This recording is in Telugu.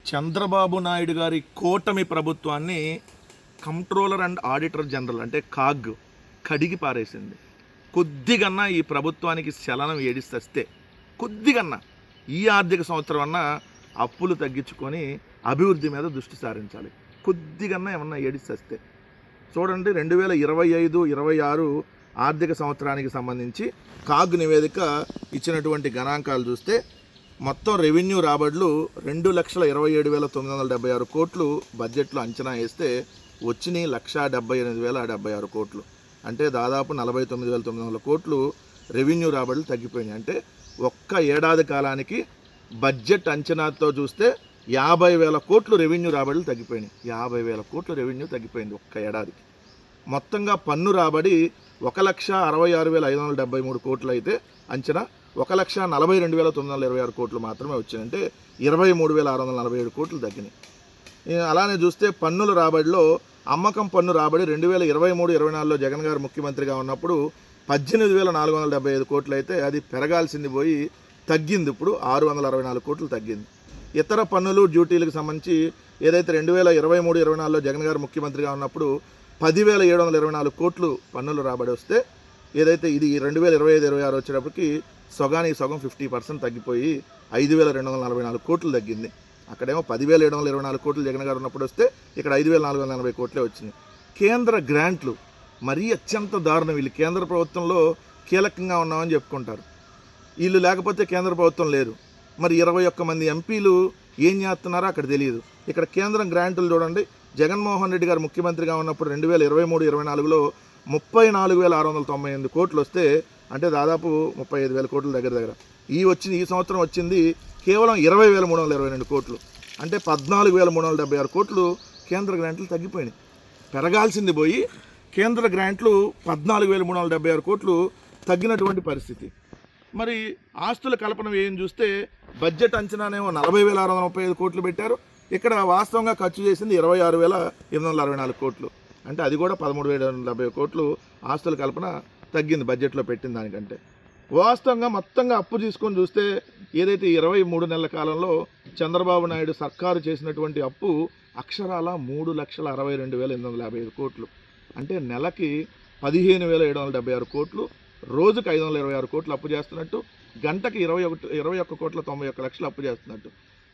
చంద్రబాబు నాయుడు గారి కూటమి ప్రభుత్వాన్ని కంట్రోలర్ అండ్ ఆడిటర్ జనరల్ అంటే కాగ్ కడిగి పారేసింది. కొద్దిగన్నా ఈ ప్రభుత్వానికి చలనం ఏడిస్తే కొద్దిగన్నా ఈ ఆర్థిక సంవత్సరం అన్నా అప్పులు తగ్గించుకొని అభివృద్ధి మీద దృష్టి సారించాలి. కొద్దిగన్నా ఏమన్నా ఏడిస్తే చూడండి, 2025-26 ఆర్థిక సంవత్సరానికి సంబంధించి కాగ్ నివేదిక ఇచ్చినటువంటి గణాంకాలు చూస్తే మొత్తం రెవెన్యూ రాబడులు 2,27,976 కోట్లు బడ్జెట్లో అంచనా వేస్తే వచ్చినాయి 1,78,076 కోట్లు. అంటే దాదాపు 49,900 కోట్లు రెవెన్యూ రాబడులు తగ్గిపోయినాయి. అంటే ఒక్క ఏడాది కాలానికి బడ్జెట్ అంచనాతో చూస్తే 50,000 కోట్లు రెవెన్యూ రాబడులు తగ్గిపోయినాయి. 50,000 కోట్లు రెవెన్యూ తగ్గిపోయింది ఒక్క ఏడాదికి. మొత్తంగా పన్ను రాబడి 1,66,573 కోట్లు అయితే అంచనా 1,42,926 కోట్లు మాత్రమే వచ్చినాయి. అంటే 23,647 కోట్లు తగ్గినాయి. అలానే చూస్తే పన్నుల రాబడిలో అమ్మకం పన్ను రాబడి 2023-24లో జగన్ గారు ముఖ్యమంత్రిగా ఉన్నప్పుడు 18,475 కోట్లు అయితే అది పెరగాల్సింది పోయి తగ్గింది. ఇప్పుడు 664 కోట్లు తగ్గింది. ఇతర పన్నులు డ్యూటీలకు సంబంధించి ఏదైతే 2023-24లో జగన్ గారు ముఖ్యమంత్రిగా ఉన్నప్పుడు 10,724 కోట్లు పన్నులు రాబడి వస్తే ఏదైతే ఇది 2025-26 వచ్చేటప్పటికి సగానికి సగం 50% తగ్గిపోయి 5,244 కోట్లు తగ్గింది. అక్కడేమో 10,724 కోట్లు జగన్ గారు ఉన్నప్పుడు వస్తే ఇక్కడ 5,480 కోట్లే వచ్చినాయి. కేంద్ర గ్రాంట్లు మరీ అత్యంత దారుణం. వీళ్ళు కేంద్ర ప్రభుత్వంలో కీలకంగా ఉన్నామని చెప్పుకుంటారు. వీళ్ళు లేకపోతే కేంద్ర ప్రభుత్వం లేదు. మరి 21 మంది ఎంపీలు ఏం చేస్తున్నారో అక్కడ తెలియదు. ఇక్కడ కేంద్రం గ్రాంటులు చూడండి, జగన్మోహన్ రెడ్డి గారు ముఖ్యమంత్రిగా ఉన్నప్పుడు 2023-24లో 34,698 కోట్లు వస్తే అంటే దాదాపు 35,000 కోట్ల దగ్గర ఈ సంవత్సరం వచ్చింది కేవలం 20,322 కోట్లు. అంటే 14,376 కోట్లు కేంద్ర గ్రాంట్లు తగ్గిపోయినాయి. పెరగాల్సింది పోయి కేంద్ర గ్రాంట్లు 14,376 కోట్లు తగ్గినటువంటి పరిస్థితి. మరి ఆస్తుల కల్పన ఏం చూస్తే బడ్జెట్ అంచనానేమో 40,635 కోట్లు పెట్టారు. ఇక్కడ వాస్తవంగా ఖర్చు చేసింది 26,864 కోట్లు. అంటే అది కూడా 13,770 కోట్లు ఆస్తుల కల్పన తగ్గింది బడ్జెట్లో పెట్టిన దానికంటే. వాస్తవంగా మొత్తంగా అప్పు తీసుకొని చూస్తే ఏదైతే 23 నెలల కాలంలో చంద్రబాబు నాయుడు సర్కారు చేసినటువంటి అప్పు అక్షరాల 3,62,855 కోట్లు. అంటే నెలకి 15,776 కోట్లు, రోజుకు 526 కోట్లు అప్పు చేస్తున్నట్టు, గంటకి 21,91,91 లక్షలు అప్పు చేస్తున్నట్టు.